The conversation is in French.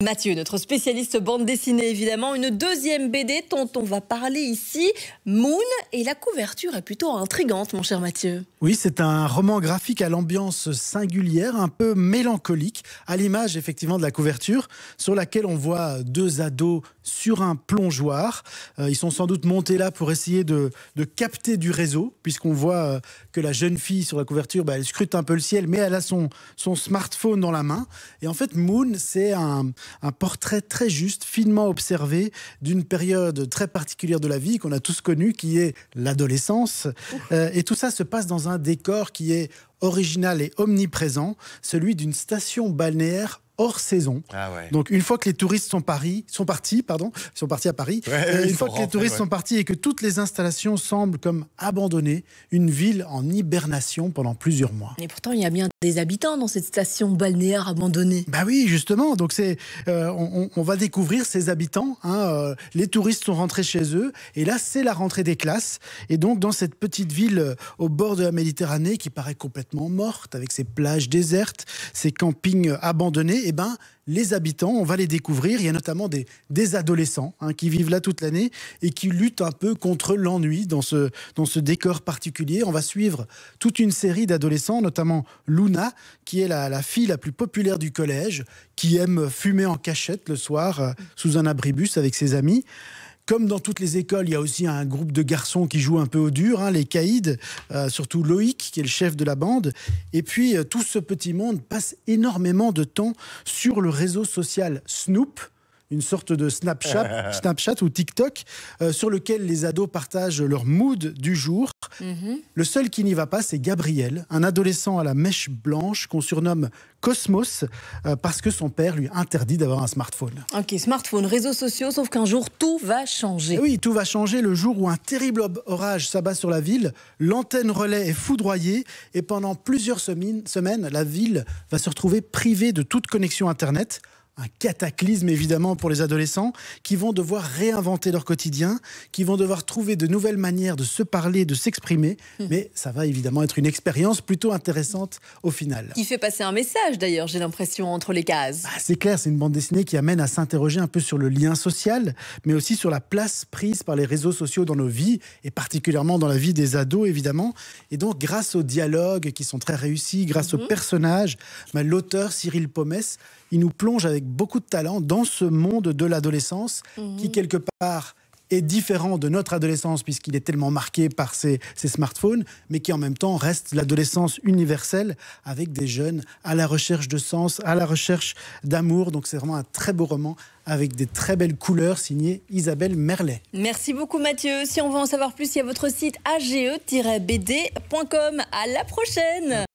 Mathieu, notre spécialiste bande dessinée évidemment, une deuxième BD dont on va parler ici, Moon, et la couverture est plutôt intrigante mon cher Mathieu. Oui, c'est un roman graphique à l'ambiance singulière, un peu mélancolique, à l'image effectivement de la couverture, sur laquelle on voit deux ados sur un plongeoir. Ils sont sans doute montés là pour essayer de capter du réseau, puisqu'on voit que la jeune fille sur la couverture, elle scrute un peu le ciel, mais elle a son smartphone dans la main. Et en fait, Moon, c'est un portrait très juste, finement observé d'une période très particulière de la vie qu'on a tous connue, qui est l'adolescence. Et tout ça se passe dans un décor qui est original et omniprésent, celui d'une station balnéaire hors saison. Ah ouais. Donc une fois que les touristes sont partis à Paris, une fois que les touristes sont partis et que toutes les installations semblent comme abandonnées, une ville en hibernation pendant plusieurs mois. Et pourtant il y a bien des habitants dans cette station balnéaire abandonnée. Bah oui, justement, donc on va découvrir ces habitants, les touristes sont rentrés chez eux et là c'est la rentrée des classes, et donc dans cette petite ville au bord de la Méditerranée qui paraît complètement morte, avec ses plages désertes, ses campings abandonnés, les habitants, on va les découvrir. Il y a notamment des adolescents qui vivent là toute l'année et qui luttent un peu contre l'ennui dans ce décor particulier. On va suivre toute une série d'adolescents, notamment Luna, qui est la fille la plus populaire du collège, qui aime fumer en cachette le soir sous un abribus avec ses amis. Comme dans toutes les écoles, il y a aussi un groupe de garçons qui jouent un peu au dur, les caïds, surtout Loïc, qui est le chef de la bande. Et puis, tout ce petit monde passe énormément de temps sur le réseau social Snoop, une sorte de Snapchat ou TikTok, sur lequel les ados partagent leur mood du jour. Le seul qui n'y va pas, c'est Gabriel, un adolescent à la mèche blanche qu'on surnomme Cosmos, parce que son père lui interdit d'avoir un smartphone. Ok, smartphone, réseaux sociaux, sauf qu'un jour tout va changer. Et oui, tout va changer le jour où un terrible orage s'abat sur la ville, l'antenne relais est foudroyée et pendant plusieurs semaines, la ville va se retrouver privée de toute connexion Internet. Un cataclysme évidemment pour les adolescents qui vont devoir réinventer leur quotidien, qui vont devoir trouver de nouvelles manières de se parler, de s'exprimer. Mais ça va évidemment être une expérience plutôt intéressante au final. Qui fait passer un message d'ailleurs, j'ai l'impression, entre les cases. C'est clair, c'est une bande dessinée qui amène à s'interroger un peu sur le lien social, mais aussi sur la place prise par les réseaux sociaux dans nos vies, et particulièrement dans la vie des ados évidemment. Et donc grâce aux dialogues qui sont très réussis, grâce aux personnages, l'auteur Cyril Pomès, il nous plonge avec beaucoup de talent dans ce monde de l'adolescence qui, quelque part, est différent de notre adolescence puisqu'il est tellement marqué par ses smartphones, mais qui en même temps reste l'adolescence universelle avec des jeunes à la recherche de sens, à la recherche d'amour. Donc c'est vraiment un très beau roman avec des très belles couleurs, signé Isabelle Merlet. Merci beaucoup Mathieu. Si on veut en savoir plus, il y a votre site age-bd.com. À la prochaine.